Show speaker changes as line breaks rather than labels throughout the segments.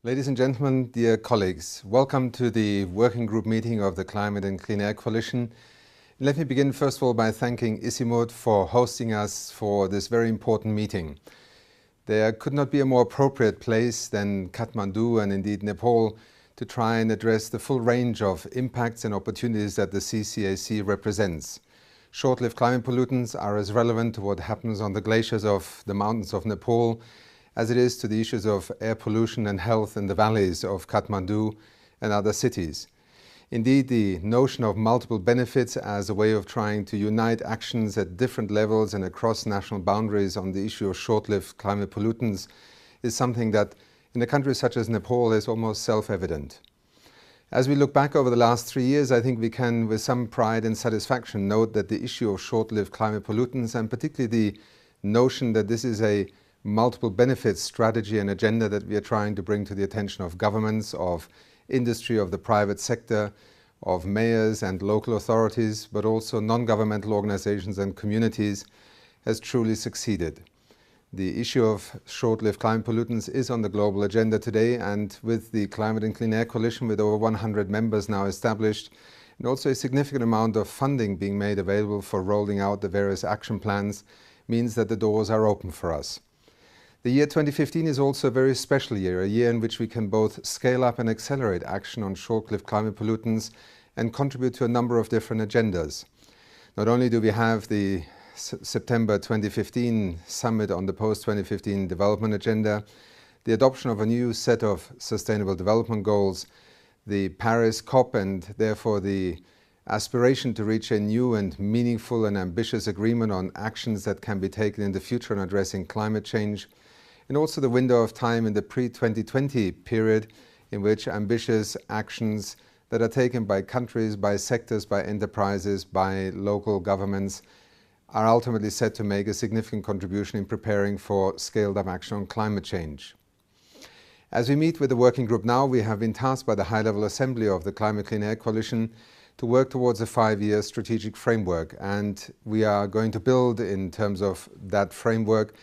Ladies and gentlemen, dear colleagues, welcome to the working group meeting of the Climate and Clean Air Coalition. Let me begin first of all by thanking Achim for hosting us for this very important meeting. There could not be a more appropriate place than Kathmandu and indeed Nepal to try and address the full range of impacts and opportunities that the CCAC represents. Short-lived climate pollutants are as relevant to what happens on the glaciers of the mountains of Nepal as it is to the issues of air pollution and health in the valleys of Kathmandu and other cities. Indeed, the notion of multiple benefits as a way of trying to unite actions at different levels and across national boundaries on the issue of short-lived climate pollutants is something that in a country such as Nepal is almost self-evident. As we look back over the last 3 years, I think we can with some pride and satisfaction note that the issue of short-lived climate pollutants, and particularly the notion that this is a multiple benefits strategy and agenda that we are trying to bring to the attention of governments, of industry, of the private sector, of mayors and local authorities, but also non-governmental organizations and communities, has truly succeeded. The issue of short-lived climate pollutants is on the global agenda today, and with the Climate and Clean Air Coalition with over 100 members now established, and also a significant amount of funding being made available for rolling out the various action plans, means that the doors are open for us. The year 2015 is also a very special year, a year in which we can both scale up and accelerate action on short-lived climate pollutants and contribute to a number of different agendas. Not only do we have the September 2015 summit on the post-2015 development agenda, the adoption of a new set of sustainable development goals, the Paris COP, and therefore the aspiration to reach a new and meaningful and ambitious agreement on actions that can be taken in the future on addressing climate change, and also the window of time in the pre-2020 period in which ambitious actions that are taken by countries, by sectors, by enterprises, by local governments are ultimately set to make a significant contribution in preparing for scaled-up action on climate change. As we meet with the working group now, we have been tasked by the High-Level Assembly of the Climate Clean Air Coalition to work towards a 5-year strategic framework, and we are going to build in terms of that framework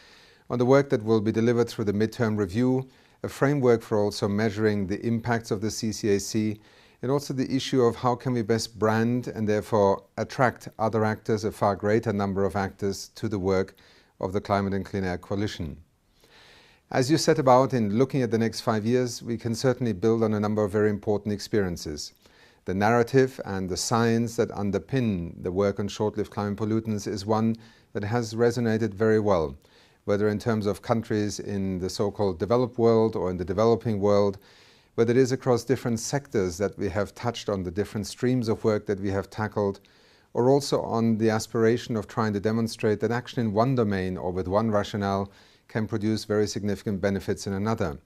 on the work that will be delivered through the midterm review, a framework for also measuring the impacts of the CCAC, and also the issue of how can we best brand and therefore attract other actors, a far greater number of actors, to the work of the Climate and Clean Air Coalition. As you set about in looking at the next 5 years, we can certainly build on a number of very important experiences. The narrative and the science that underpin the work on short-lived climate pollutants is one that has resonated very well, whether in terms of countries in the so-called developed world or in the developing world, whether it is across different sectors that we have touched on, the different streams of work that we have tackled, or also on the aspiration of trying to demonstrate that action in one domain or with one rationale can produce very significant benefits in another.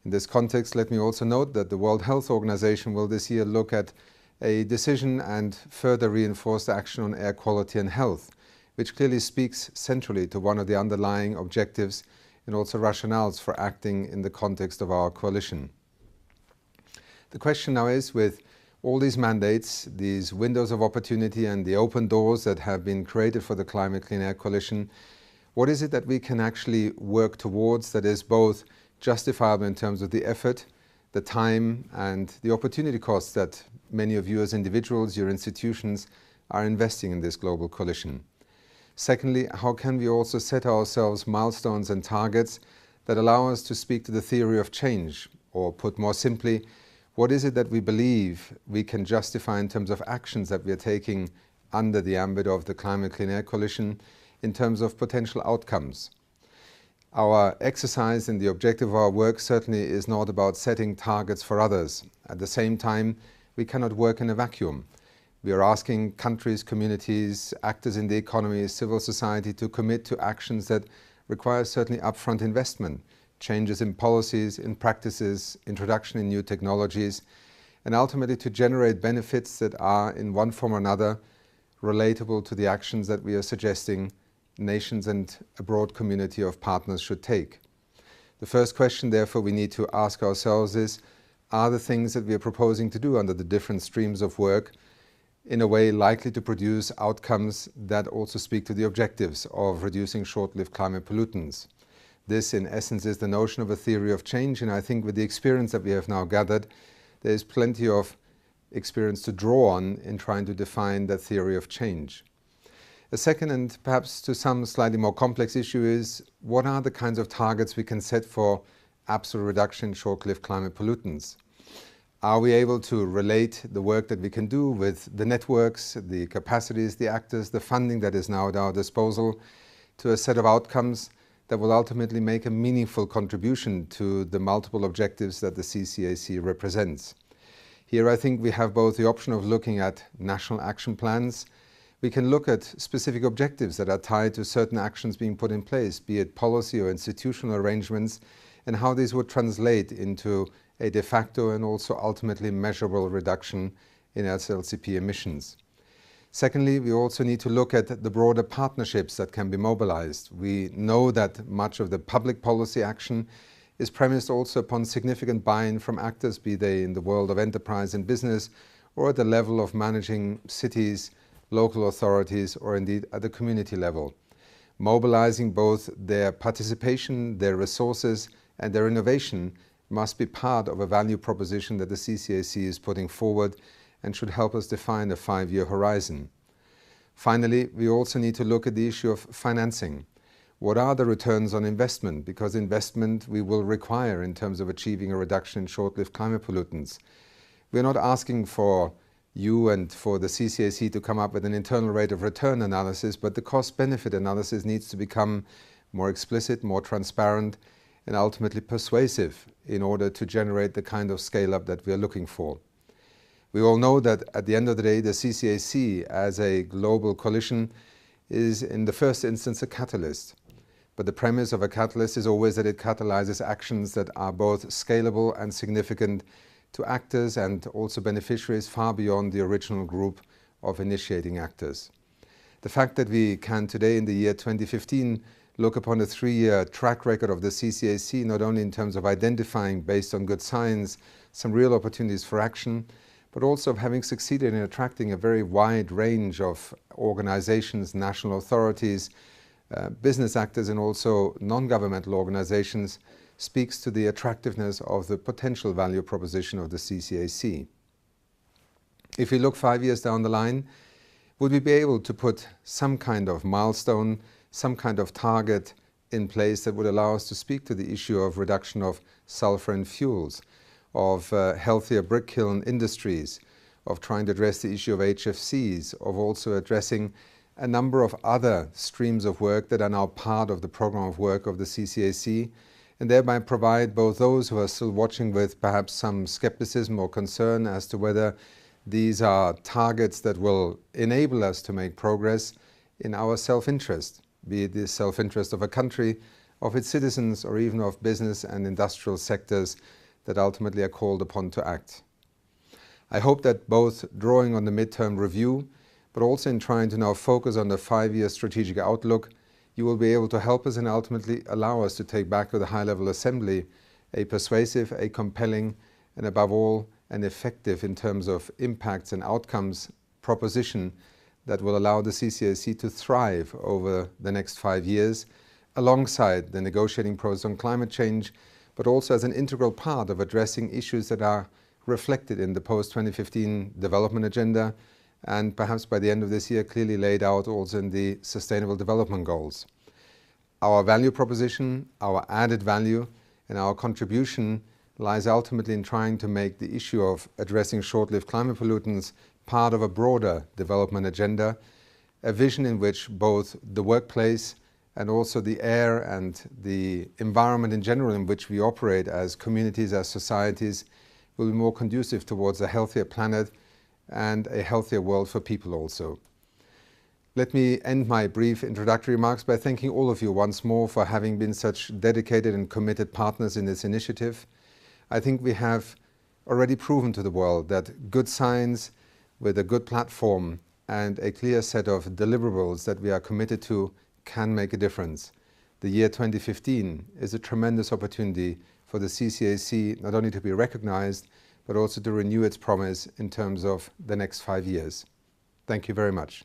In this context, let me also note that the World Health Organization will this year look at a decision and further reinforced action on air quality and health, which clearly speaks centrally to one of the underlying objectives and also rationales for acting in the context of our coalition. The question now is, with all these mandates, these windows of opportunity and the open doors that have been created for the Climate Clean Air Coalition, what is it that we can actually work towards that is both justifiable in terms of the effort, the time and the opportunity costs that many of you as individuals, your institutions, are investing in this global coalition? Secondly, how can we also set ourselves milestones and targets that allow us to speak to the theory of change? Or put more simply, what is it that we believe we can justify in terms of actions that we are taking under the ambit of the Climate Clean Air Coalition in terms of potential outcomes? Our exercise and the objective of our work certainly is not about setting targets for others. At the same time, we cannot work in a vacuum. We are asking countries, communities, actors in the economy, civil society to commit to actions that require certainly upfront investment, changes in policies, in practices, introduction in new technologies, and ultimately to generate benefits that are in one form or another relatable to the actions that we are suggesting nations and a broad community of partners should take. The first question, therefore, we need to ask ourselves is, are the things that we are proposing to do under the different streams of work in a way likely to produce outcomes that also speak to the objectives of reducing short-lived climate pollutants? This, in essence, is the notion of a theory of change, and I think with the experience that we have now gathered, there is plenty of experience to draw on in trying to define that theory of change. A second, and perhaps to some slightly more complex issue, is what are the kinds of targets we can set for absolute reduction in short-lived climate pollutants? Are we able to relate the work that we can do with the networks, the capacities, the actors, the funding that is now at our disposal to a set of outcomes that will ultimately make a meaningful contribution to the multiple objectives that the CCAC represents? Here I think we have both the option of looking at national action plans. We can look at specific objectives that are tied to certain actions being put in place, be it policy or institutional arrangements, and how these would translate into a de facto and also ultimately measurable reduction in SLCP emissions. Secondly, we also need to look at the broader partnerships that can be mobilized. We know that much of the public policy action is premised also upon significant buy-in from actors, be they in the world of enterprise and business, or at the level of managing cities, local authorities, or indeed at the community level. Mobilizing both their participation, their resources, and their innovation must be part of a value proposition that the CCAC is putting forward and should help us define a 5-year horizon. Finally, we also need to look at the issue of financing. What are the returns on investment? Because investment we will require in terms of achieving a reduction in short-lived climate pollutants. We're not asking for you and for the CCAC to come up with an internal rate of return analysis, but the cost-benefit analysis needs to become more explicit, more transparent, and ultimately persuasive in order to generate the kind of scale-up that we are looking for. We all know that at the end of the day, the CCAC as a global coalition is in the first instance a catalyst. But the premise of a catalyst is always that it catalyzes actions that are both scalable and significant to actors and also beneficiaries far beyond the original group of initiating actors. The fact that we can today in the year 2015 look upon a 3-year track record of the CCAC, not only in terms of identifying, based on good science, some real opportunities for action, but also of having succeeded in attracting a very wide range of organizations, national authorities, business actors, and also non-governmental organizations, speaks to the attractiveness of the potential value proposition of the CCAC. If we look 5 years down the line, would we be able to put some kind of milestone, some kind of target in place that would allow us to speak to the issue of reduction of sulfur in fuels, of healthier brick kiln industries, of trying to address the issue of HFCs, of also addressing a number of other streams of work that are now part of the program of work of the CCAC, and thereby provide both those who are still watching with perhaps some skepticism or concern as to whether these are targets that will enable us to make progress in our self-interest, be it the self-interest of a country, of its citizens, or even of business and industrial sectors that ultimately are called upon to act. I hope that both drawing on the midterm review, but also in trying to now focus on the 5-year strategic outlook, you will be able to help us and ultimately allow us to take back to the high-level assembly a persuasive, a compelling, and above all, an effective in terms of impacts and outcomes proposition that will allow the CCAC to thrive over the next 5 years, alongside the negotiating process on climate change, but also as an integral part of addressing issues that are reflected in the post-2015 development agenda, and perhaps by the end of this year clearly laid out also in the Sustainable Development Goals. Our value proposition, our added value, and our contribution lies ultimately in trying to make the issue of addressing short-lived climate pollutants part of a broader development agenda, a vision in which both the workplace and also the air and the environment in general in which we operate as communities, as societies, will be more conducive towards a healthier planet and a healthier world for people also. Let me end my brief introductory remarks by thanking all of you once more for having been such dedicated and committed partners in this initiative. I think we have already proven to the world that good science with a good platform and a clear set of deliverables that we are committed to can make a difference. The year 2015 is a tremendous opportunity for the CCAC not only to be recognized, but also to renew its promise in terms of the next 5 years. Thank you very much.